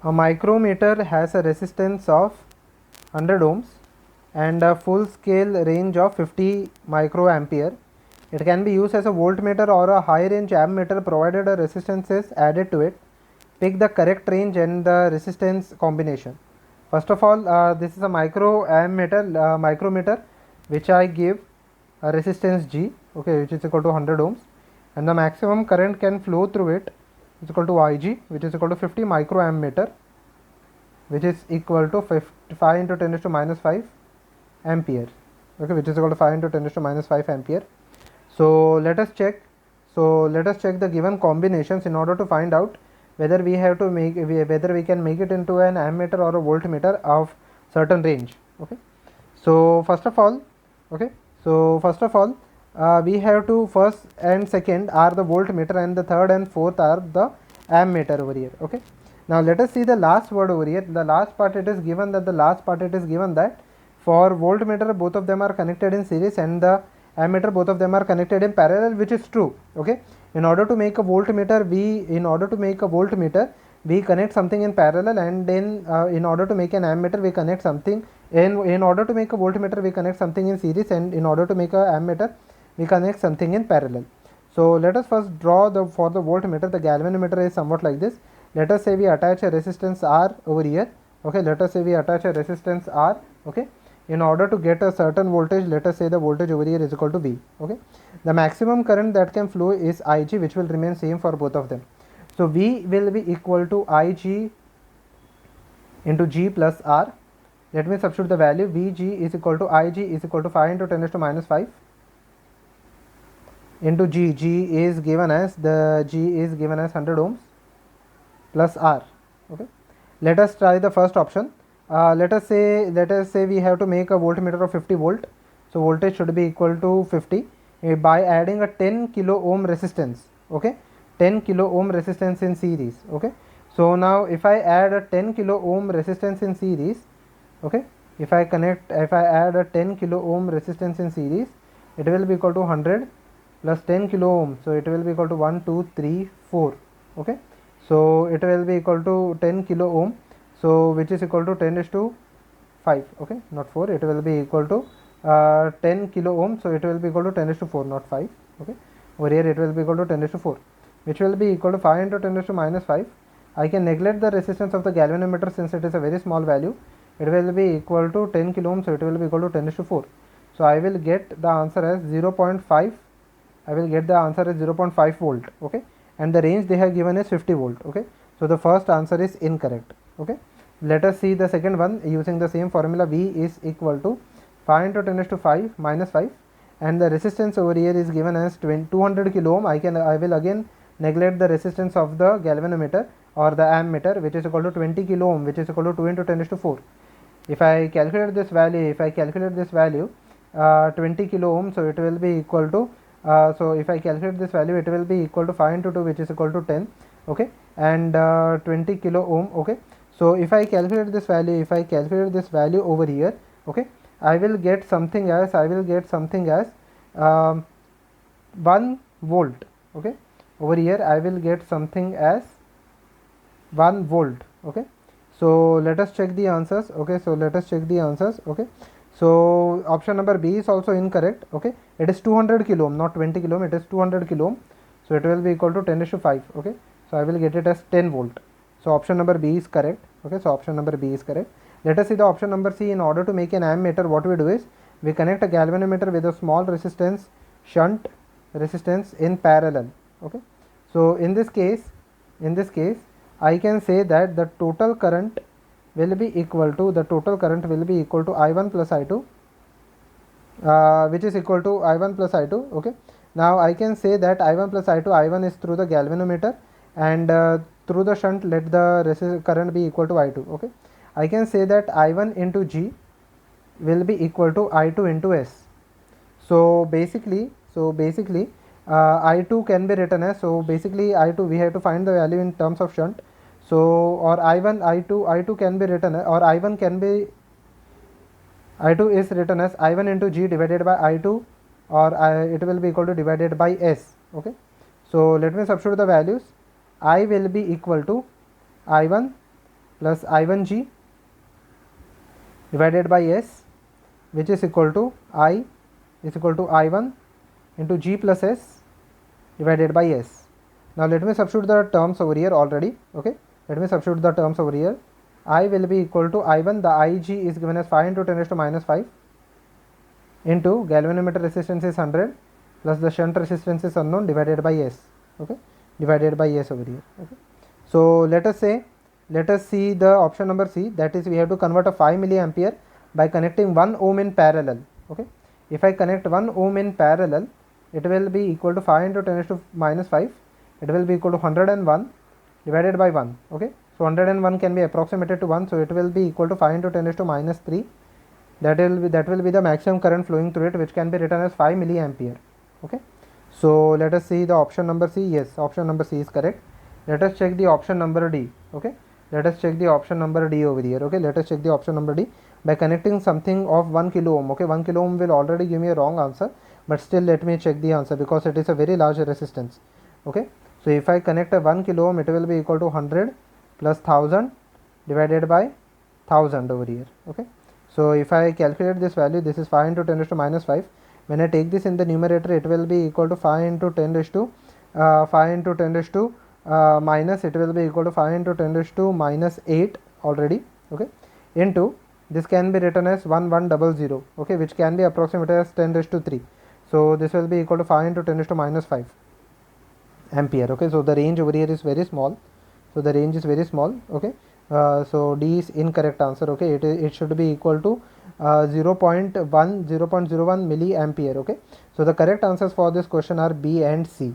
A micrometer has a resistance of 100 ohms and a full scale range of 50 microampere. It can be used as a voltmeter or a high range ammeter provided a resistance is added to it. Pick the correct range and the resistance combination. First of all, this is a micrometer which I give a resistance G, okay, which is equal to 100 ohms, and the maximum current can flow through it is equal to Ig, which is equal to 50 microammeter, which is equal to 5 into 10 to minus 5 ampere, okay, which is equal to 5 into 10 to minus 5 ampere. So let us check. The given combinations in order to find out whether we have to make whether we can make it into an ammeter or a voltmeter of certain range. Okay. So first of all, we have to first and second are the voltmeter and the third and fourth are the ammeter over here. Okay. Now let us see the last word over here. The last part it is given that for voltmeter both of them are connected in series and the ammeter both of them are connected in parallel, which is true. Okay. In order to make a voltmeter we connect something in parallel, and then in order to make an ammeter we connect something in order to make a voltmeter we connect something in series, and in order to make a ammeter we connect something in parallel. So let us first draw for the voltmeter. The galvanometer is somewhat like this. Let us say we attach a resistance R over here. Okay, let us say we attach a resistance R. Okay, in order to get a certain voltage, let us say the voltage over here is equal to V. Okay, the maximum current that can flow is Ig, which will remain same for both of them. So V will be equal to Ig into G plus R. Let me substitute the value. Vg is equal to Ig is equal to 5 into 10 to minus 5 into G. G is given as 100 ohms plus R. Okay, let us try the first option. Let us say we have to make a voltmeter of 50 volt. So voltage should be equal to 50 by adding a 10 kilo ohm resistance. Okay, 10 kilo ohm resistance in series. Okay, so now if I add a 10 kilo ohm resistance in series, okay, if I add a 10 kilo ohm resistance in series, it will be equal to 100 plus 10 kilo ohm. So it will be equal to 1 2 3 4. Okay, so it will be equal to 10 kilo ohm, so which is equal to 10 is to 5. Okay, not 4. It will be equal to 10 kilo ohm, so it will be equal to 10 is to 4, not 5. Okay, over here it will be equal to 10 is to 4, which will be equal to 5 into 10 is to minus 5. I can neglect the resistance of the galvanometer since it is a very small value. It will be equal to 10 kilo ohm, so it will be equal to 10 is to 4. So I will get the answer as 0.5. I will get the answer as 0.5 volt. Okay, and the range they have given is 50 volt. Okay, so the first answer is incorrect. Okay, let us see the second one using the same formula. V is equal to 5 into 10 to 5 minus 5, and the resistance over here is given as 200 kilo ohm. I will again neglect the resistance of the galvanometer or the ammeter, which is equal to 20 kilo ohm, which is equal to 2 into 10 to 4. If I calculate this value, 20 kilo ohm, so it will be equal to so if I calculate this value, it will be equal to 5 into 2, which is equal to 10. Okay, and 20 kilo ohm. Okay, so if I calculate this value over here, okay, I will get something as 1 volt. Okay, over here I will get something as 1 volt. Okay, so let us check the answers. Okay, Okay, so option number B is also incorrect. Okay, it is 200 kilo ohm, not 20 kilo ohm. It is 200 kilo ohm, so it will be equal to 10 to 5. Okay, so I will get it as 10 volt. So option number B is correct. Okay, so option number B is correct. Let us see the option number C. In order to make an ammeter, what we do is we connect a galvanometer with a small resistance, shunt resistance in parallel. Okay, so in this case I can say that the total current will be equal to I1 plus I2, which is equal to I1 plus I2. Okay, now I can say that I1 plus I2, I1 is through the galvanometer, and through the shunt let the current be equal to I2. Okay, I can say that I1 into G will be equal to I2 into S. So basically I2 can be written as, so basically I2 we have to find the value in terms of shunt. So or I2 can be written, or I2 is written as I1 into G divided by I2, or it will be equal to divided by S. Okay, so let me substitute the values. I will be equal to I1 plus I1G divided by S, which is equal to I is equal to I1 into G plus S divided by S. Now let me substitute the terms over here already. Okay, let me substitute the terms over here. I will be equal to I1, the Ig is given as 5 into 10 raised to minus 5 into galvanometer resistance is 100 plus the shunt resistance is unknown divided by S. Okay, divided by S over here. Okay, so let us see the option number C, that is we have to convert a 5 milliampere by connecting 1 ohm in parallel. Okay, if I connect 1 ohm in parallel, it will be equal to 5 into 10 raised to minus 5, it will be equal to 101 divided by 1. Okay, so 101 can be approximated to 1, so it will be equal to 5 into 10 raised to minus 3. That will be the maximum current flowing through it, which can be written as 5 milliampere. Okay, so let us see the option number C. Yes, option number C is correct. Let us check the option number D. Okay, let us check the option number D over here. Okay, let us check the option number D by connecting something of 1 kilo ohm. Okay, 1 kilo ohm will already give me a wrong answer, but still let me check the answer because it is a very large resistance. Okay, so if I connect a 1 kilo ohm, it will be equal to 100 plus 1000 divided by 1000 over here. Okay, so if I calculate this value, this is 5 into 10 raised to minus 5. When I take this in the numerator, it will be equal to 5 into 10 raised to 5 into 10 raised to minus, it will be equal to 5 into 10 raised to minus 8 already. Okay, into this can be written as 1100. Okay, which can be approximated as 10 raised to 3. So this will be equal to 5 into 10 raised to minus 5 ampere. Okay, so the range over here is very small. So the range is very small. Okay, so D is incorrect answer. Okay, it should be equal to 0.01 milliampere. Okay, so the correct answers for this question are B and C.